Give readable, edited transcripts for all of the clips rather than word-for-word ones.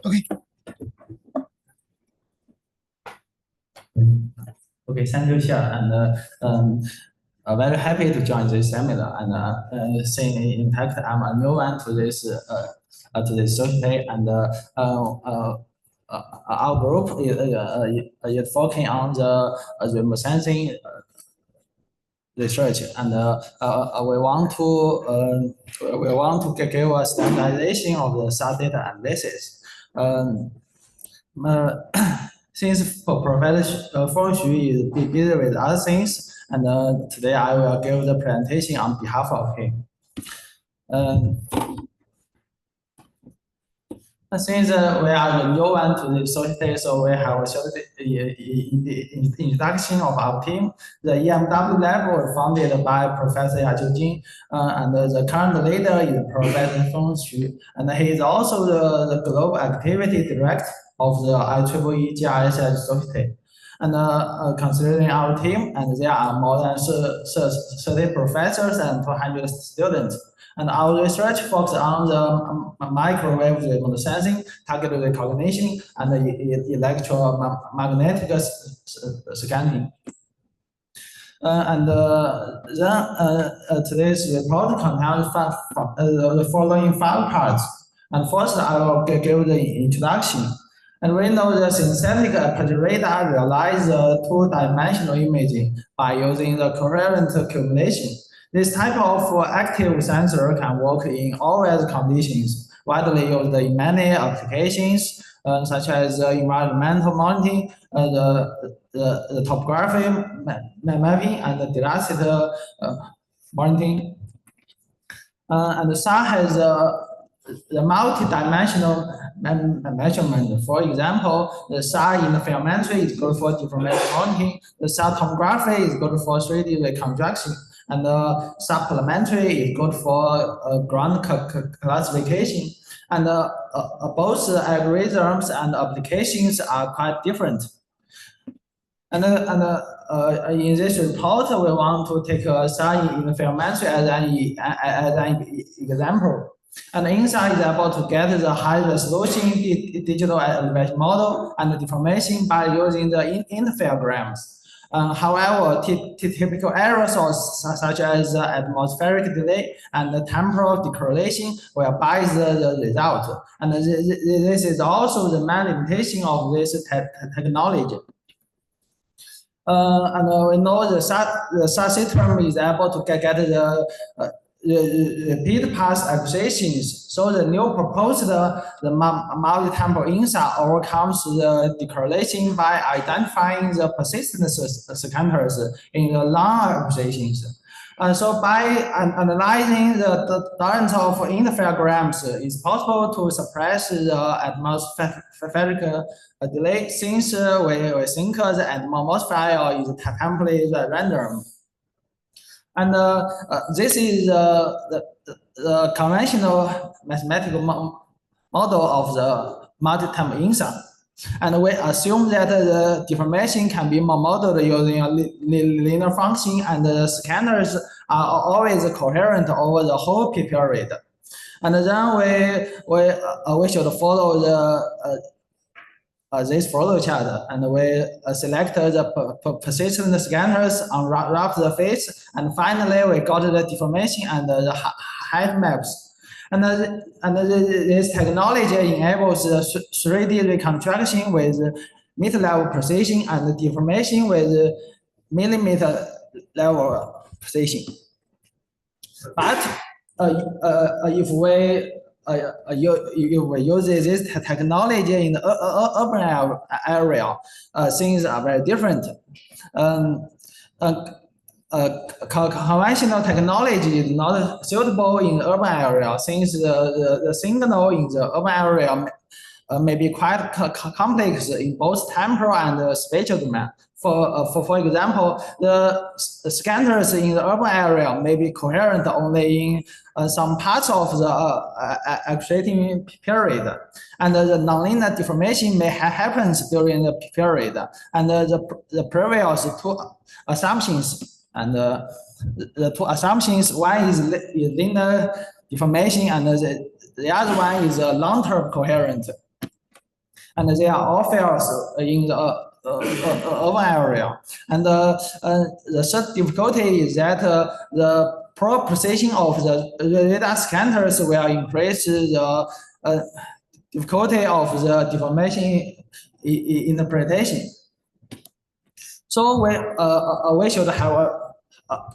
Okay. Okay, thank you, Xia, and very happy to join this seminar. And saying in fact, I'm a new one to this society, and our group is focusing on the remote sensing research, and we want to give a standardization of the SAR data analysis. Um, uh, since Professor Feng is busy with other things, and today I will give the presentation on behalf of him. Since we are the new one to the society, so we have a short introduction of our team. The EMW lab was founded by Professor Yaqiu Jin, and the current leader is Professor Feng Xu, and he is also the global activity director of the IEEE GIS Society. And considering our team, and there are more than 30 professors and 200 students. And our research focuses on the microwave remote sensing, target recognition, and electromagnetic scanning. Today's report contains the following 5 parts. And first, I will give the introduction. And we know the synthetic aperture radar realizes two-dimensional imaging by using the coherent accumulation. This type of active sensor can work in all weather conditions, widely used in many applications, such as environmental monitoring, the topography mapping, and the data monitoring. And SAR has the multi-dimensional measurement. For example, the SAR interferometry is good for deformation monitoring. The SAR tomography is good for 3D reconstruction. And supplementary is good for ground classification. And both algorithms and applications are quite different. And in this report, we want to take SAR interferometry as an example. And INSA is able to get the high resolution digital elevation model and the deformation by using the interferograms. However, typical errors such as atmospheric delay and the temporal decorrelation will bias the result. And this is also the main limitation of this technology. And we know the SAR system is able to get the repeat path acquisitions. So the new proposed the multi-temporal INSA overcomes the decorrelation by identifying the persistent secantors in the long acquisitions. And so by analyzing the current of interferograms, it's possible to suppress the atmospheric delay, since we think the atmosphere is temporarily random. And this is the conventional mathematical model of the multi-temporal INSA. And we assume that the deformation can be modeled using a linear function, and the scanners are always coherent over the whole period. And then we should follow this flow chart, and we select the persistent scanners, unwrap the face, and finally we got the deformation and the height maps. And this technology enables 3D reconstruction with meter-level precision and deformation with millimeter-level precision. But if we use this technology in the urban area, things are very different. Conventional technology is not suitable in the urban area, since the signal in the urban area may be quite complex in both temporal and spatial domain. For example, the scanners in the urban area may be coherent only in some parts of the actuating period, and the nonlinear deformation may happen during the period. And the previous two assumptions, and the two assumptions, one is linear deformation, and the other one is long-term coherent. and they are all fails in the urban area. And the third difficulty is that the poor precision of the radar scanners will increase the difficulty of the deformation interpretation. So we should have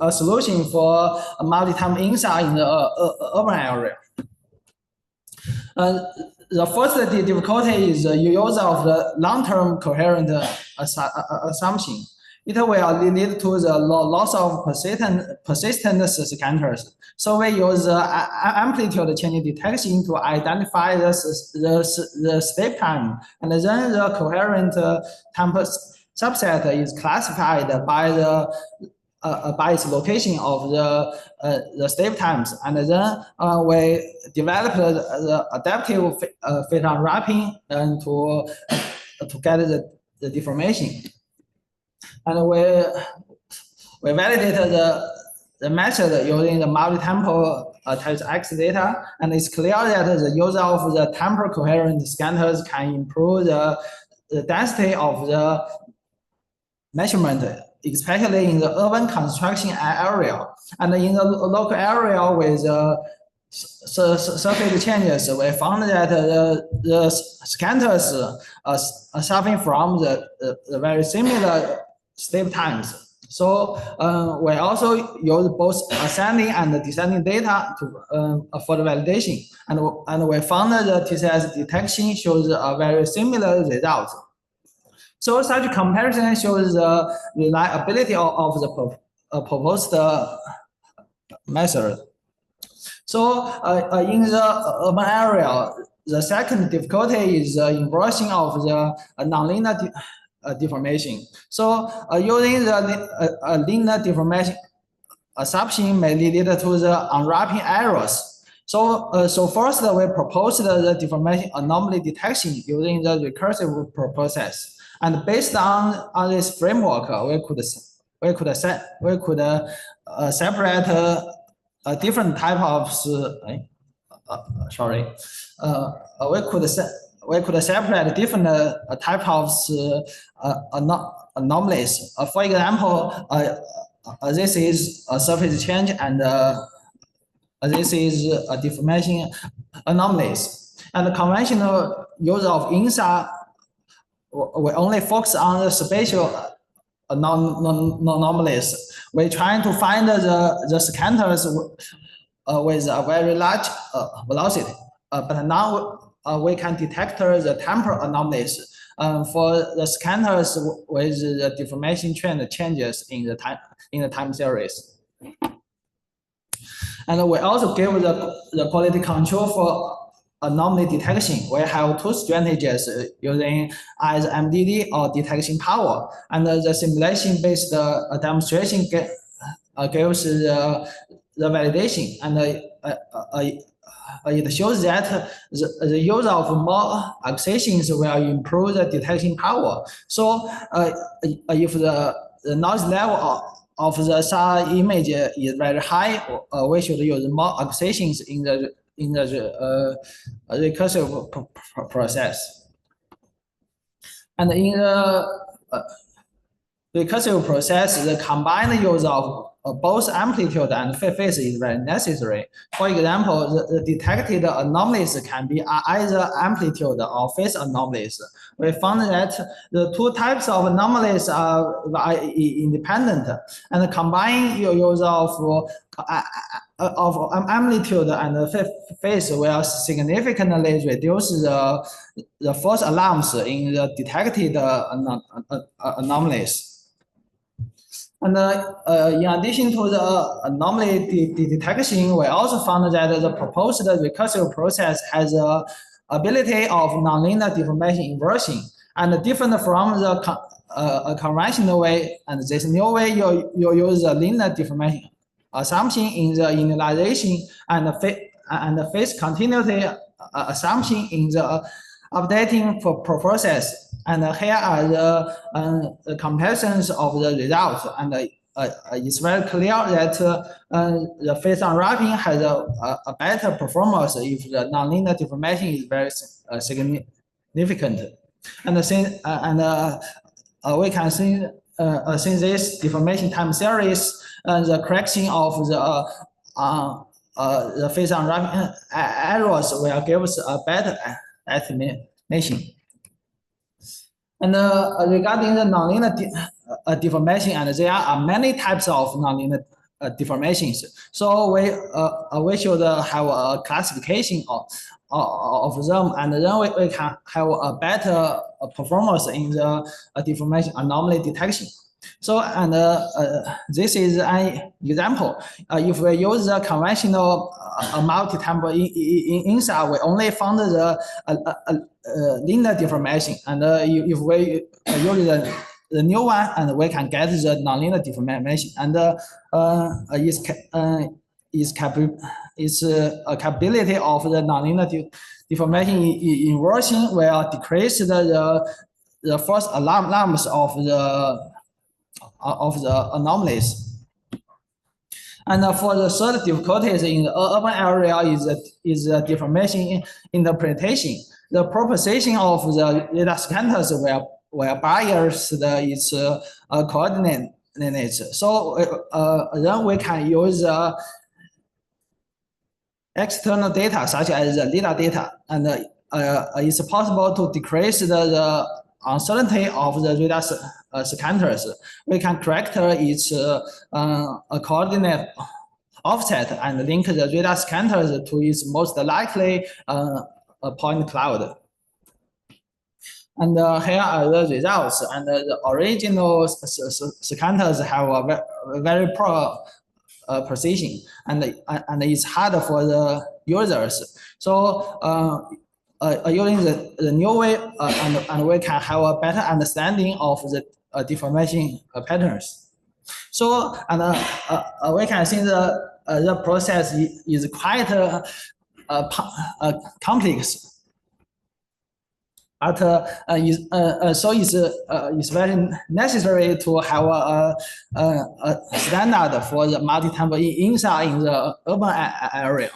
a solution for a multi-time INSA in the urban area. The first difficulty is the use of the long-term coherent assumption. It will lead to the loss of persistent scanners. So we use amplitude change detection to identify the step time, and then the coherent time subset is classified by its location of the step times, and then we developed the adaptive phase unwrapping and to get the deformation, and we validated the method using the multi-temporal type X data, and it's clear that the use of the temporal coherent scanners can improve the density of the measurement, especially in the urban construction area. And in the local area with surface changes, we found that the scanners are suffering from the very similar step times. So we also use both ascending and descending data for the validation. And we found that the TCS detection shows a very similar result. So such comparison shows the reliability of the proposed method. So in the urban area, the second difficulty is the inversion of the nonlinear deformation. So using the linear deformation assumption may lead to the unwrapping errors. So first we proposed the deformation anomaly detection using the recursive process. And based on this framework, we could separate a different type of we could separate different type of anomalies. For example, this is a surface change, and this is a deformation anomalies. And the conventional use of INSA, we only focus on the spatial anomalies. We're trying to find the scanners with a very large velocity, but now we can detect the temporal anomalies for the scanners with the deformation trend changes in the time series. And we also give the quality control for anomaly detection. We have two strategies using either MDD or detection power, and the simulation-based demonstration gives the validation, and it shows that the use of more accessions will improve the detection power. So if the noise level of the SAR image is very high, we should use more accessions in the recursive process. And in the recursive process, the combined use of both amplitude and phase is very necessary. For example, the detected anomalies can be either amplitude or phase anomalies. We found that the two types of anomalies are independent, and combined use of amplitude and phase will significantly reduce the false alarms in the detected anomalies. And in addition to the anomaly detection, we also found that the proposed recursive process has the ability of nonlinear deformation inversion, and different from the conventional way. And this new way, you use the linear deformation assumption in the initialization and the phase continuity assumption in the updating process. And here are the comparisons of the results, and it's very clear that the phase unwrapping has a better performance if the nonlinear deformation is very significant. And we can see since this deformation time series, the correction of the phase unwrapping errors will give us a better estimation. And regarding the nonlinear deformation, and there are many types of nonlinear deformations. So we should have a classification of them, and then we can have a better performance in the deformation anomaly detection. So, and this is an example. If we use the conventional multi-temporal INSA, we only found the linear deformation. And if we use the new one, and we can get the nonlinear deformation. And its capability of the nonlinear deformation inversion will decrease the first alarms of the anomalies. And for the third difficulties in the urban area is the deformation interpretation. The proposition of the radar scanners will bias its coordinates. So then we can use external data such as the LiDAR data, and it's possible to decrease the uncertainty of the radar scanners. We can correct its coordinate offset and link the radar scanners to its most likely point cloud. And here are the results. And the original scanners have a very poor precision, and it's hard for the users. So using the new way, and we can have a better understanding of the deformation patterns. So, and we can see the process is quite complex. But so it's very necessary to have a standard for the multi-temporal INSA in the urban area.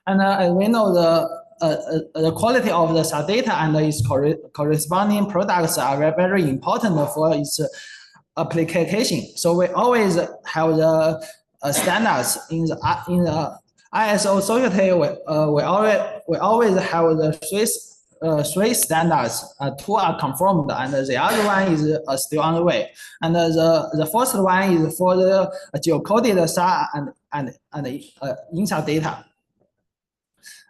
And we know the quality of the SAR data and its corresponding products are very important for its application. So we always have the standards in the ISO society. We always have the three standards. Two are confirmed, and the other one is still on the way. And the first one is for the geocoded SAR and INSA data.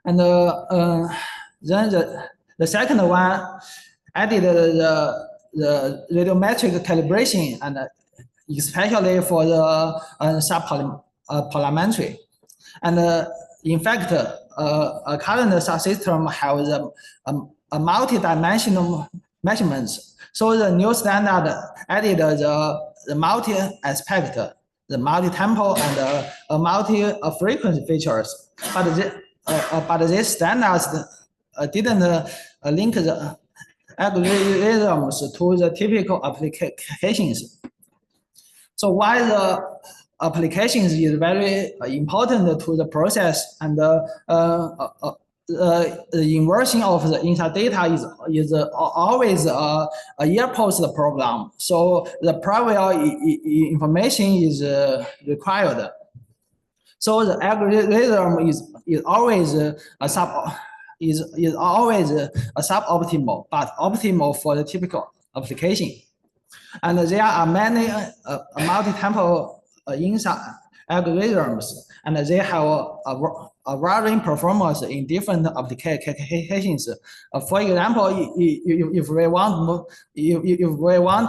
And then the second one added the radiometric calibration, and especially for the subpolarimetry. And in fact, a current SAR system has a multi-dimensional measurements. So the new standard added the multi-aspect, the multi-tempo, and multi-frequency features. But these standards didn't link the algorithms to the typical applications. So while the applications is very important to the process, and the inversion of the INSA data is always a year-post problem. So the prior information is required. So the algorithm is always a suboptimal, but optimal for the typical application. And there are many multi-tempo INSA algorithms, and they have a varying performance in different applications. For example, if we want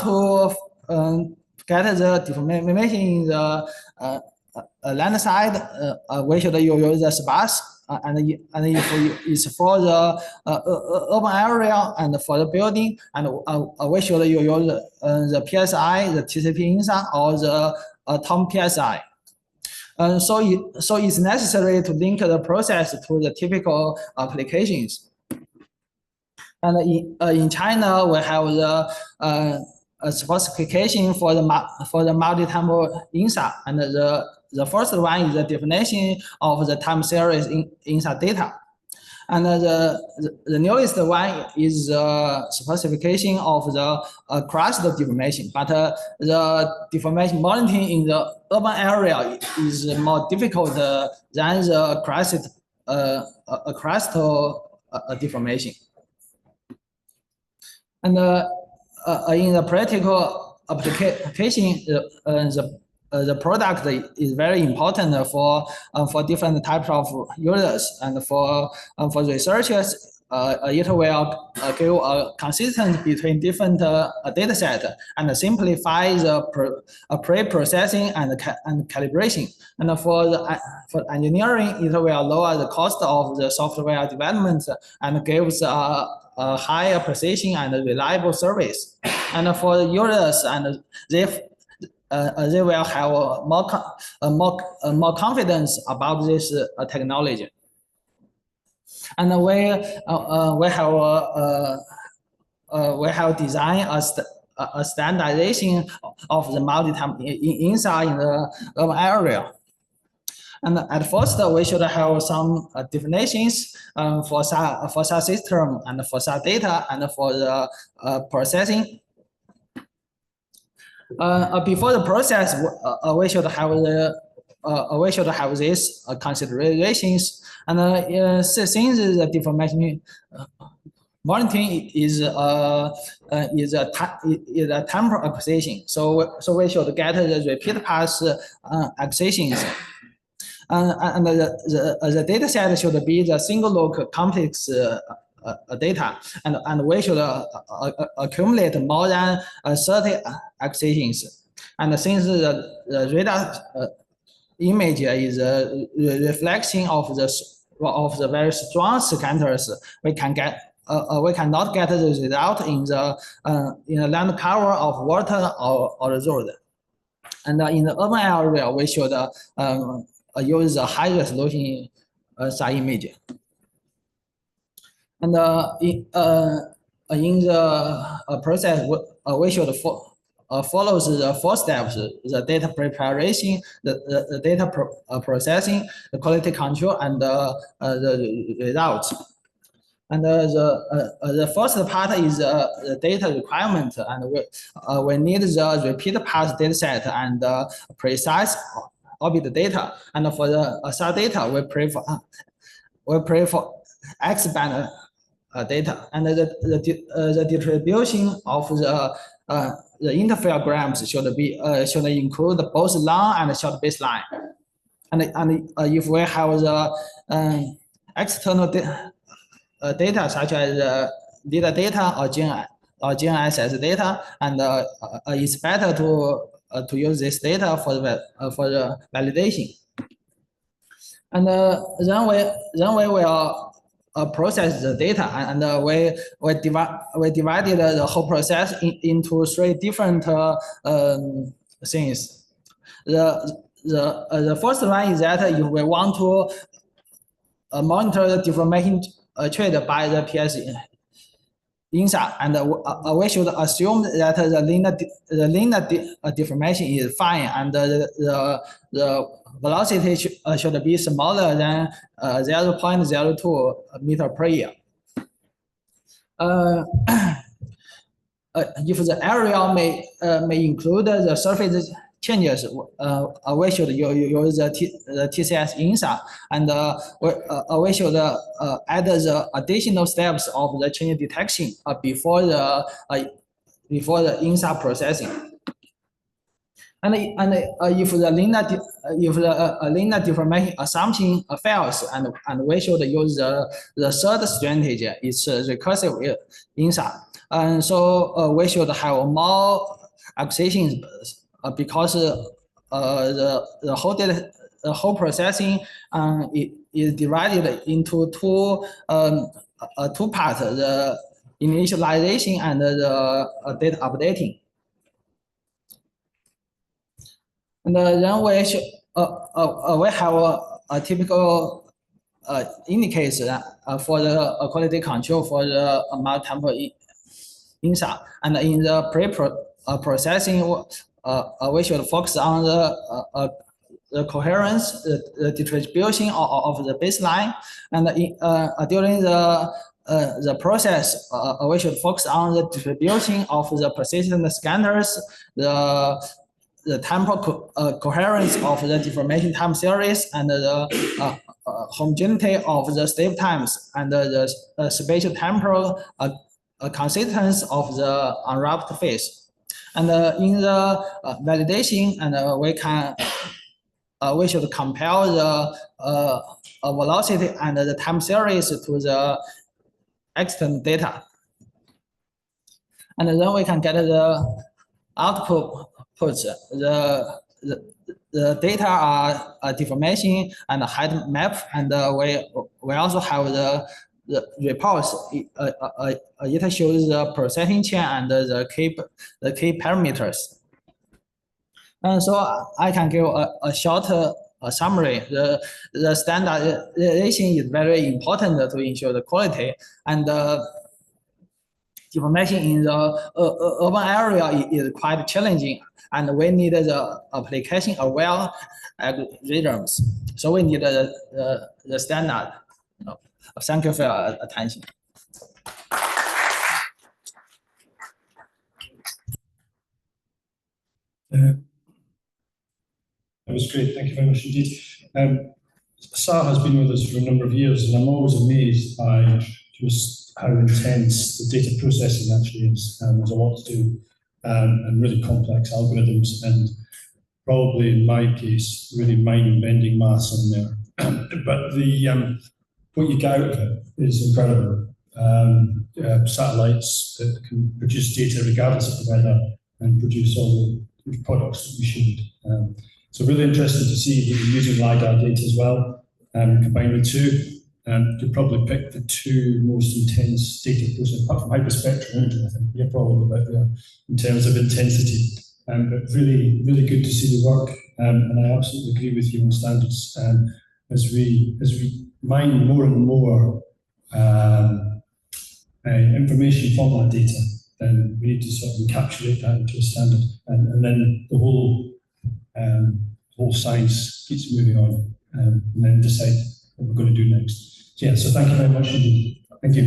to get the deformation in the land side, we should use the sparse, and if it's for the urban area and for the building, and we should use the PSI, the TCP INSA, or the Tom PSI. So it's necessary to link the process to the typical applications. And in China, we have the specification for the multi-temporal INSA, and the first one is the definition of the time series INSA data. And the newest one is the specification of the crust deformation, but the deformation monitoring in the urban area is more difficult than the crustal deformation. And in the practical application, the product is very important for different types of users, and for researchers. It will give a consistency between different data sets and simplify the pre-processing and calibration. And for engineering, it will lower the cost of the software development and gives a higher precision and reliable service. And for the users, and they will have more confidence about this technology. And we have designed a standardization of the multi-time inside in the urban area. And at first, we should have some definitions for such system and for such data and for the processing. Before the process, we should have these considerations. And since the deformation monitoring is a temporal acquisition, so we should get the repeat pass acquisitions. And the data set should be the single look complex data, and we should accumulate more than 30 acquisitions. And since the radar image is a reflection of the very strong scanners, we cannot get the result in the land cover of water or the road. And in the urban area, we should use a high resolution side image. And in the process, we should follow the 4 steps: the data preparation, the data processing, the quality control, and the results. And the first part is the data requirement, and we need the repeat pass data set and precise orbit data. And for the sub data, we prefer X-band data, and the distribution of the interferograms should include both long and short baseline. And if we have the external data such as data or GNSS data, and it's better to use this data for the validation. And then we will process the data, and we divided the whole process into 3 different things. The first one is that if we want to monitor the deformation trade by the PS INSA, and we should assume that the linear deformation is fine, and the velocity should be smaller than 0.02 meter per year. If the area may include the surface changes, we should use the TCS INSA, and we should add the additional steps of the change detection before the INSA processing. And if the linear deformation assumption fails, and we should use the third strategy, it's recursive INSA. And so we should have more acquisitions because the whole processing is divided into two parts: the initialization and the data updating. And then we have a typical indicator for the quality control for the multiple INSA. And in the pre-processing, we should focus on the the coherence, the distribution of the baseline, and during the process, we should focus on the distribution of the persistent scanners, the temporal coherence of the deformation time series, and the homogeneity of the step times, and the spatial temporal consistence of the unwrapped phase. And in the validation, and we should compare the velocity and the time series to the external data. And then we can get the output. The data are deformation and height map, and we also have the reports. It shows the processing chain and the key parameters. And so I can give a short summary. The standardization is very important to ensure the quality, and deformation in the urban area is quite challenging, and we need the application-aware algorithms. So we need the standard. Thank you for your attention. That was great. Thank you very much indeed. Sarah has been with us for a number of years, and I'm always amazed by just how intense the data processing actually is. There's a lot to do, and really complex algorithms, and probably in my case, really mind-bending maths in there. But what you get out of it is incredible. Satellites that can produce data regardless of the weather and produce all the products that we should. So really interesting to see that you're using LiDAR data as well, combine the two. You'd probably pick the two most intense data processing, apart from hyperspectral imaging. I think you're probably about there in terms of intensity. But really, really good to see the work, and I absolutely agree with you on standards. As we mine more and more information from that data, then we need to sort of encapsulate that into a standard, and then the whole science keeps moving on, and then decide what we're going to do next. So, yeah, so thank you very much indeed. Thank you.